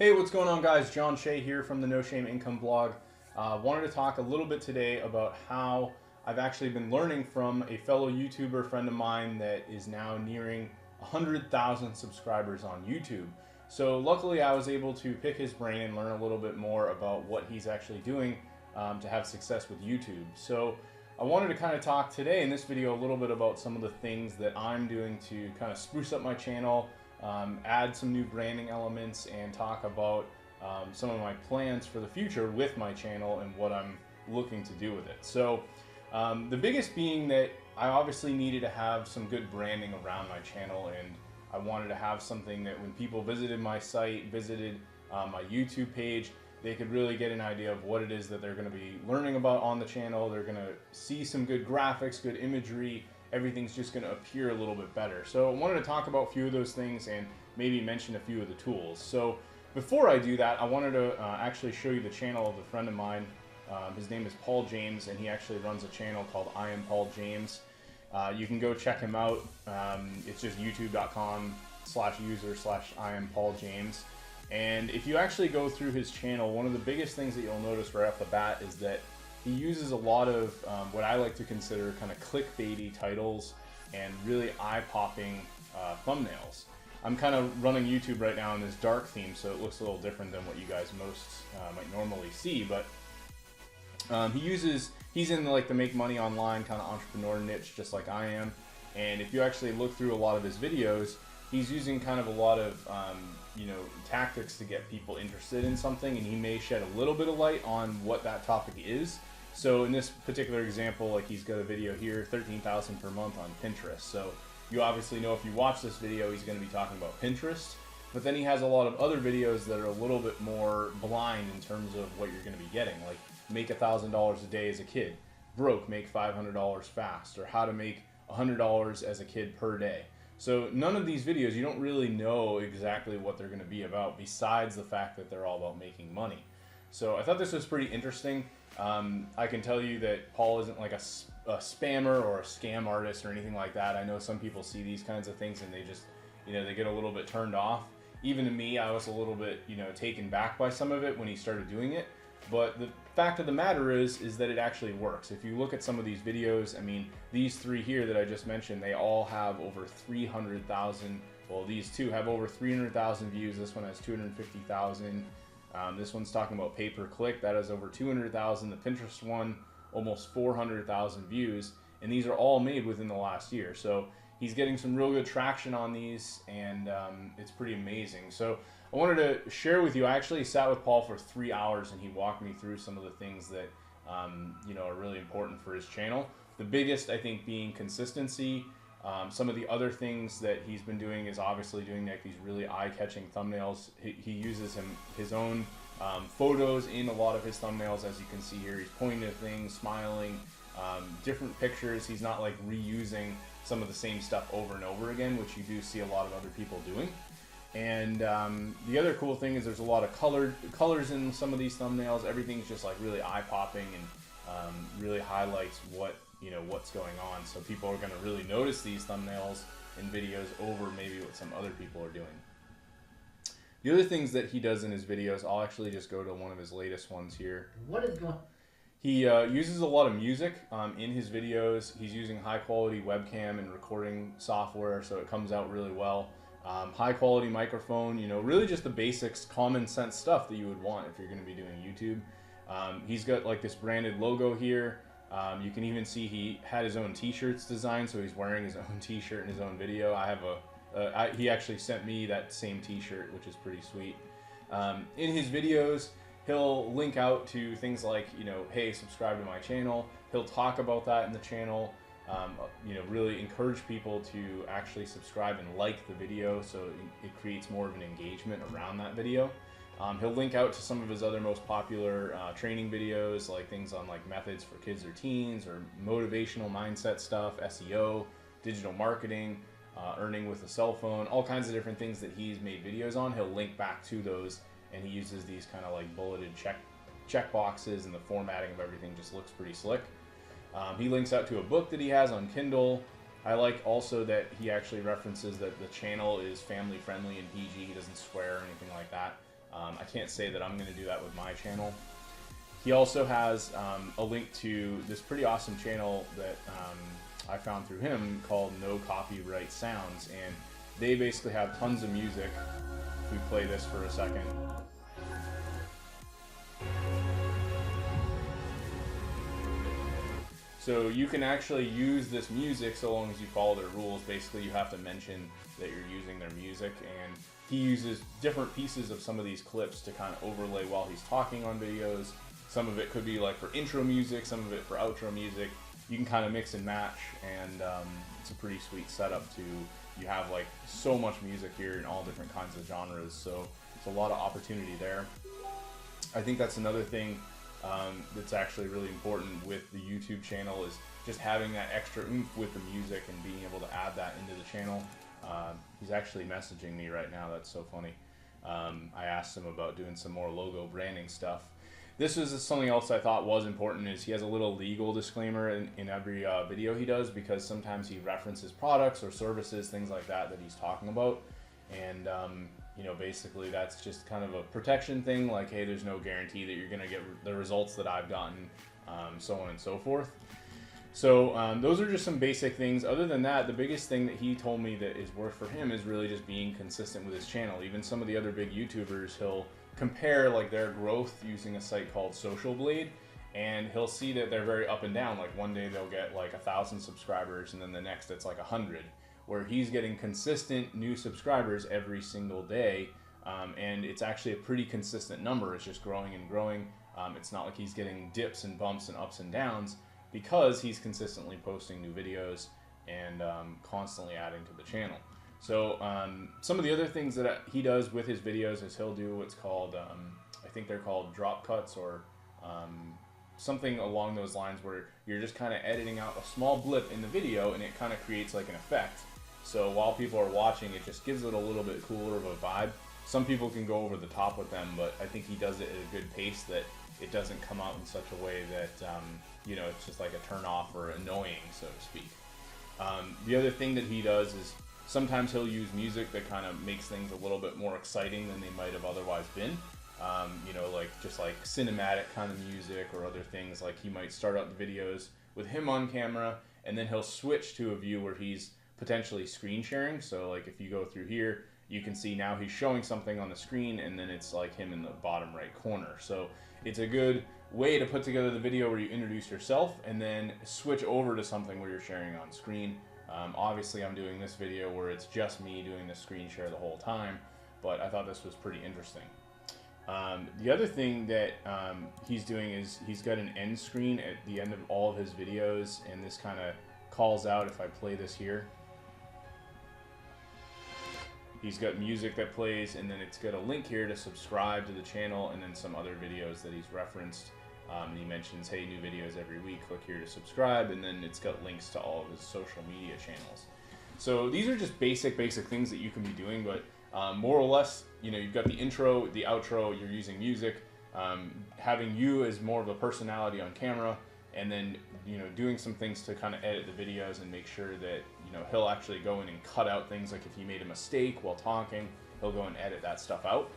Hey, what's going on, guys? John Shea here from the No Shame Income blog. Wanted to talk a little bit today about how I've actually been learning from a fellow YouTuber friend of mine that is now nearing 100,000 subscribers on YouTube. So luckily I was able to pick his brain and learn a little bit more about what he's actually doing to have success with YouTube. So I wanted to kind of talk today in this video a little bit about some of the things that I'm doing to kind of spruce up my channel, add some new branding elements, and talk about some of my plans for the future with my channel and what I'm looking to do with it. So the biggest being that I obviously needed to have some good branding around my channel, and I wanted to have something that when people visited my site, visited my YouTube page, they could really get an idea of what it is that they're going to be learning about on the channel. They're going to see some good graphics, good imagery. Everything's just going to appear a little bit better. So I wanted to talk about a few of those things and maybe mention a few of the tools. So before I do that, I wanted to actually show you the channel of a friend of mine. His name is Paul James, and he actually runs a channel called I Am Paul James. You can go check him out. It's just youtube.com/user/I Am Paul James. And if you actually go through his channel, one of the biggest things that you'll notice right off the bat is that he uses a lot of what I like to consider kind of clickbaity titles and really eye-popping thumbnails. I'm kind of running YouTube right now in this dark theme, so it looks a little different than what you guys most might normally see. But he's in like the make money online kind of entrepreneur niche, just like I am. And if you actually look through a lot of his videos, he's using kind of a lot of tactics to get people interested in something, and he may shed a little bit of light on what that topic is. So in this particular example, like he's got a video here, 13,000 per month on Pinterest. So you obviously know if you watch this video, he's going to be talking about Pinterest. But then he has a lot of other videos that are a little bit more blind in terms of what you're going to be getting, like make $1,000 a day as a kid, broke, make $500 fast, or how to make $100 as a kid per day. So none of these videos, you don't really know exactly what they're going to be about, besides the fact that they're all about making money. So I thought this was pretty interesting. I can tell you that Paul isn't like a spammer or a scam artist or anything like that. I know some people see these kinds of things and they just, they get a little bit turned off. Even to me, I was a little bit, taken back by some of it when he started doing it. But the fact of the matter is that it actually works. If you look at some of these videos, I mean, these three here that I just mentioned, they all have over 300,000. Well, these two have over 300,000 views. This one has 250,000. This one's talking about pay-per-click. That has over 200,000. The Pinterest one, almost 400,000 views. And these are all made within the last year. So he's getting some real good traction on these, and it's pretty amazing. So I wanted to share with you, I actually sat with Paul for 3 hours, and he walked me through some of the things that are really important for his channel. The biggest, I think, being consistency. Some of the other things that he's been doing is obviously doing like these really eye-catching thumbnails. He uses his own photos in a lot of his thumbnails, as you can see here. He's pointing at things, smiling, different pictures. He's not like reusing some of the same stuff over and over again, which you do see a lot of other people doing. And the other cool thing is there's a lot of colors in some of these thumbnails. Everything's just like really eye-popping and really highlights what's going on. So people are going to really notice these thumbnails and videos over maybe what some other people are doing. The other things that he does in his videos, I'll actually just go to one of his latest ones here. What is going on? He uses a lot of music in his videos. He's using high quality webcam and recording software, so it comes out really well. High quality microphone, really just the basics, common sense stuff that you would want if you're going to be doing YouTube. He's got like this branded logo here. You can even see he had his own t-shirts designed, so he's wearing his own t-shirt in his own video. I have he actually sent me that same t-shirt, which is pretty sweet. In his videos, he'll link out to things like, hey, subscribe to my channel. He'll talk about that in the channel. Really encourage people to actually subscribe and like the video, so it creates more of an engagement around that video. He'll link out to some of his other most popular training videos, like things on like methods for kids or teens, or motivational mindset stuff, SEO, digital marketing, earning with a cell phone, all kinds of different things that he's made videos on. He'll link back to those, and he uses these kind of like bulleted check boxes, and the formatting of everything just looks pretty slick. He links out to a book that he has on Kindle. I like also that he actually references that the channel is family friendly and PG. He doesn't swear or anything like that. I can't say that I'm going to do that with my channel. He also has a link to this pretty awesome channel that I found through him called No Copyright Sounds, and they basically have tons of music. If we play this for a second. So you can actually use this music so long as you follow their rules. Basically, you have to mention that you're using their music, and he uses different pieces of some of these clips to kind of overlay while he's talking on videos. Some of it could be like for intro music, some of it for outro music. You can kind of mix and match, and it's a pretty sweet setup to, you have like so much music here in all different kinds of genres, so it's a lot of opportunity there. I think that's another thing that's actually really important with the YouTube channel, is just having that extra oomph with the music and being able to add that into the channel. He's actually messaging me right now. That's so funny. I asked him about doing some more logo branding stuff. This is something else I thought was important, is he has a little legal disclaimer in every video he does, because sometimes he references products or services, things like that he's talking about. And you know, basically that's just kind of a protection thing, like, hey, there's no guarantee that you're going to get the results that I've gotten, so on and so forth. So those are just some basic things. Other than that, the biggest thing that he told me that is worked for him is really just being consistent with his channel. Even some of the other big YouTubers, he'll compare like their growth using a site called Social Blade, and he'll see that they're very up and down. Like one day they'll get like 1,000 subscribers, and then the next it's like 100. Where he's getting consistent new subscribers every single day, and it's actually a pretty consistent number. It's just growing and growing. It's not like he's getting dips and bumps and ups and downs, because he's consistently posting new videos and constantly adding to the channel. So some of the other things that he does with his videos is he'll do what's called, I think they're called drop cuts, or something along those lines, where you're just kind of editing out a small blip in the video and it kind of creates like an effect. So while people are watching, it just gives it a little bit cooler of a vibe. Some people can go over the top with them, but I think he does it at a good pace that it doesn't come out in such a way that, you know, it's just like a turn off or annoying, so to speak. The other thing that he does is sometimes he'll use music that kind of makes things a little bit more exciting than they might have otherwise been. You know, like just like cinematic kind of music or other things. Like he might start out the videos with him on camera, and then he'll switch to a view where he's potentially screen sharing. So like if you go through here, you can see now he's showing something on the screen, and then it's like him in the bottom right corner. So it's a good way to put together the video where you introduce yourself and then switch over to something where you're sharing on screen. Obviously I'm doing this video where it's just me doing the screen share the whole time, but I thought this was pretty interesting. The other thing that he's doing is he's got an end screen at the end of all of his videos, and this kind of calls out, if I play this here, he's got music that plays, and then it's got a link here to subscribe to the channel, and then some other videos that he's referenced. He mentions, hey, new videos every week, click here to subscribe, and then it's got links to all of his social media channels. So these are just basic things that you can be doing, but more or less, you know, you've got the intro, the outro, you're using music, having you as more of a personality on camera, and then, you know, doing some things to kind of edit the videos and make sure that, you know, he'll actually go in and cut out things, like if he made a mistake while talking, he'll go and edit that stuff out.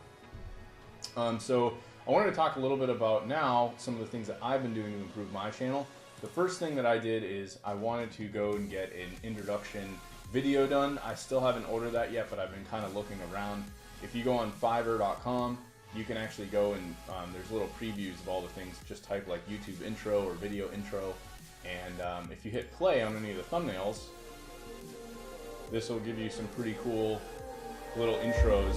So I wanted to talk a little bit about now some of the things that I've been doing to improve my channel. The first thing that I did is I wanted to go and get an introduction video done. I still haven't ordered that yet, but I've been kind of looking around. If you go on Fiverr.com, you can actually go and there's little previews of all the things. Just type like YouTube intro or video intro, and if you hit play on any of the thumbnails, this will give you some pretty cool little intros,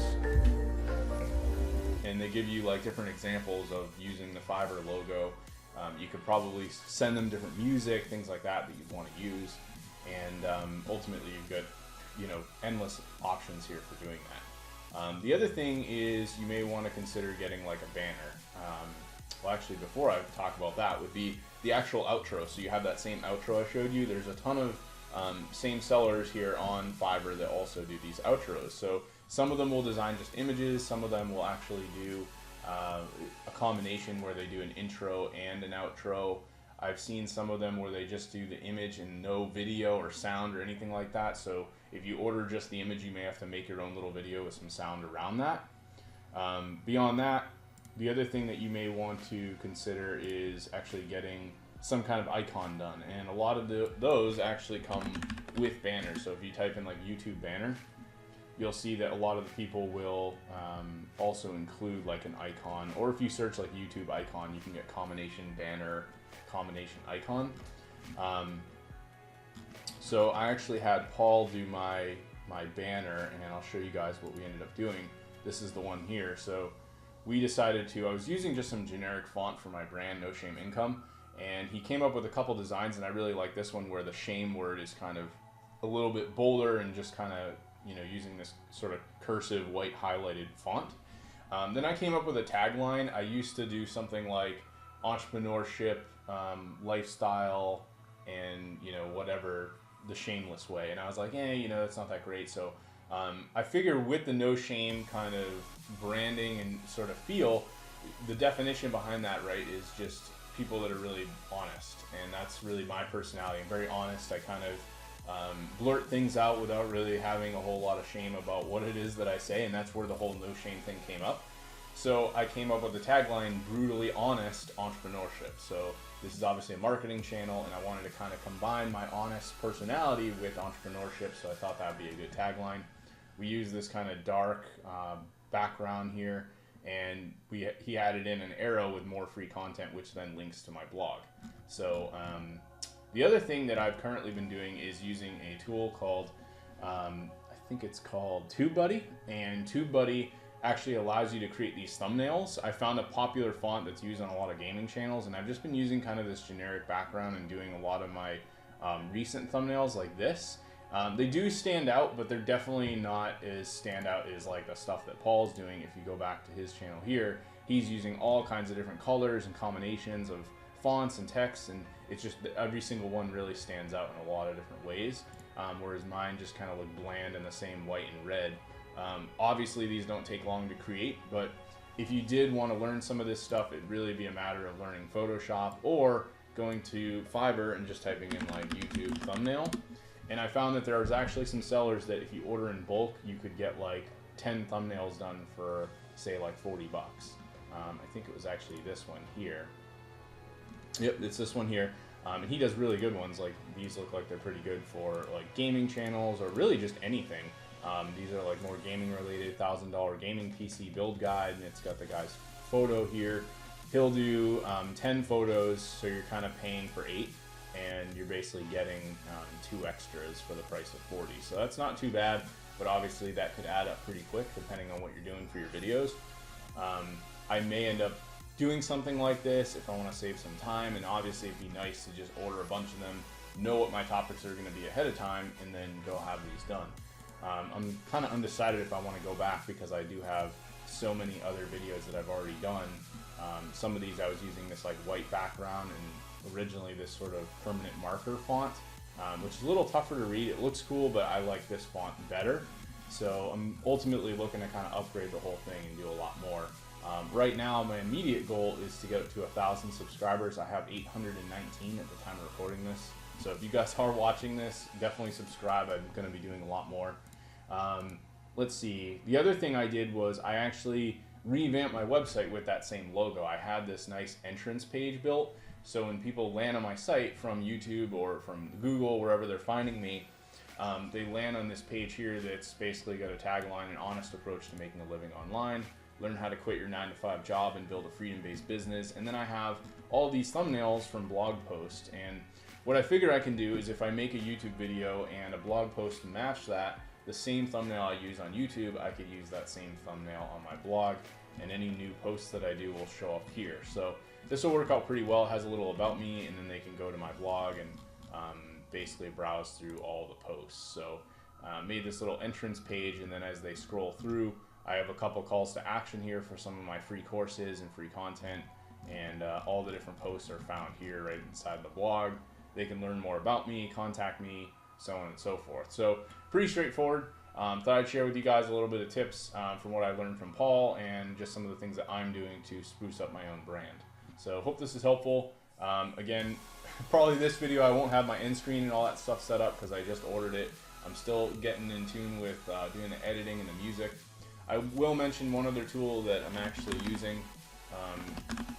and they give you like different examples of using the Fiverr logo. You could probably send them different music, things like that you want to use, and ultimately you've got, you know, endless options here for doing that. The other thing is you may want to consider getting like a banner. Well, actually, before I talk about that, would be the actual outro. So you have that same outro I showed you. There's a ton of same sellers here on Fiverr that also do these outros. So some of them will design just images. Some of them will actually do a combination where they do an intro and an outro. I've seen some of them where they just do the image and no video or sound or anything like that. So if you order just the image, you may have to make your own little video with some sound around that. Beyond that, the other thing that you may want to consider is actually getting some kind of icon done, and a lot of those actually come with banners. So if you type in like YouTube banner, you'll see that a lot of the people will also include like an icon, or if you search like YouTube icon, you can get combination banner, combination icon. So I actually had Paul do my banner, and I'll show you guys what we ended up doing. This is the one here. So we decided I was using just some generic font for my brand, No Shame Income, and he came up with a couple designs, and I really like this one where the shame word is kind of a little bit bolder and just kind of, you know, using this sort of cursive white highlighted font. Then I came up with a tagline. I used to do something like entrepreneurship, lifestyle, and, you know, whatever, the shameless way. And I was like, you know, it's not that great. So I figure with the no shame kind of branding and sort of feel, the definition behind that, right, is just people that are really honest. And that's really my personality. I'm very honest. I kind of blurt things out without really having a whole lot of shame about what it is that I say, and that's where the whole no shame thing came up. So I came up with the tagline, brutally honest entrepreneurship. So this is obviously a marketing channel, and I wanted to kind of combine my honest personality with entrepreneurship, so I thought that would be a good tagline. We use this kind of dark background here, and he added in an arrow with more free content, which then links to my blog. So the other thing that I've currently been doing is using a tool called, I think it's called TubeBuddy, and TubeBuddy actually allows you to create these thumbnails. I found a popular font that's used on a lot of gaming channels, and I've just been using kind of this generic background and doing a lot of my recent thumbnails like this. They do stand out, but they're definitely not as standout as like the stuff that Paul's doing. If you go back to his channel here, he's using all kinds of different colors and combinations of fonts and text, and it's just every single one really stands out in a lot of different ways, whereas mine just kind of look bland in the same white and red. Obviously these don't take long to create, but if you did want to learn some of this stuff, it'd really be a matter of learning Photoshop or going to Fiverr and just typing in like YouTube thumbnail. And I found that there was actually some sellers that if you order in bulk, you could get like 10 thumbnails done for, say, like 40 bucks. I think it was actually this one here. Yep, it's this one here. And he does really good ones. Like these look like they're pretty good for like gaming channels or really just anything. These are like more gaming related, $1,000 gaming PC build guide, and it's got the guy's photo here. He'll do 10 photos, so you're kind of paying for 8, and you're basically getting 2 extras for the price of 40. So that's not too bad, but obviously that could add up pretty quick depending on what you're doing for your videos. I may end up doing something like this if I want to save some time, and obviously it'd be nice to just order a bunch of them, know what my topics are going to be ahead of time, and then go have these done. I'm kind of undecided if I want to go back because I do have so many other videos that I've already done. Some of these I was using this like white background and originally this sort of permanent marker font, which is a little tougher to read. It looks cool, but I like this font better. So I'm ultimately looking to kind of upgrade the whole thing and do a lot more. Right now, my immediate goal is to get to 1,000 subscribers. I have 819 at the time of recording this. So if you guys are watching this, definitely subscribe. I'm going to be doing a lot more. Let's see. The other thing I did was I actually revamped my website with that same logo. I had this nice entrance page built. So when people land on my site from YouTube or from Google, wherever they're finding me, they land on this page here that's basically got a tagline, an honest approach to making a living online. Learn how to quit your 9-to-5 job and build a freedom-based business. And then I have all these thumbnails from blog posts. And what I figure I can do is if I make a YouTube video and a blog post to match that, the same thumbnail I use on YouTube, I could use that same thumbnail on my blog, and any new posts that I do will show up here. So this will work out pretty well. It has a little about me, and then they can go to my blog and basically browse through all the posts. So made this little entrance page, and then as they scroll through, I have a couple calls to action here for some of my free courses and free content, and all the different posts are found here right inside the blog. They can learn more about me, contact me, so on and so forth. So pretty straightforward. Thought I'd share with you guys a little bit of tips from what I learned from Paul and just some of the things that I'm doing to spruce up my own brand. So hope this is helpful. Again, probably this video I won't have my end screen and all that stuff set up because I just ordered it. I'm still getting in tune with doing the editing and the music. I will mention one other tool that I'm actually using,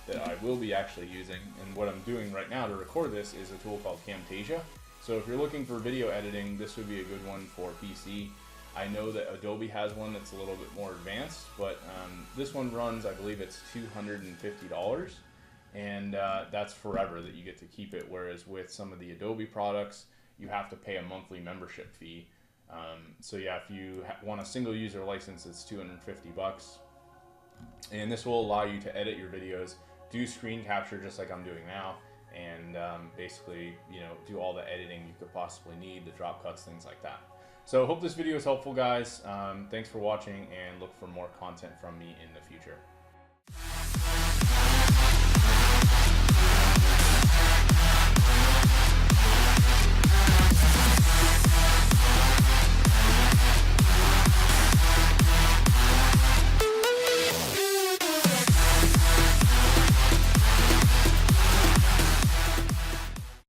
that I will be actually using, and what I'm doing right now to record this is a tool called Camtasia. So if you're looking for video editing, this would be a good one for PC. I know that Adobe has one that's a little bit more advanced, but this one runs, I believe it's $250, and that's forever that you get to keep it, whereas with some of the Adobe products, you have to pay a monthly membership fee. So yeah, if you want a single user license, it's $250. And this will allow you to edit your videos, do screen capture just like I'm doing now, and basically, you know, do all the editing you could possibly need, the drop cuts, things like that. So hope this video is helpful, guys. Thanks for watching, and look for more content from me in the future.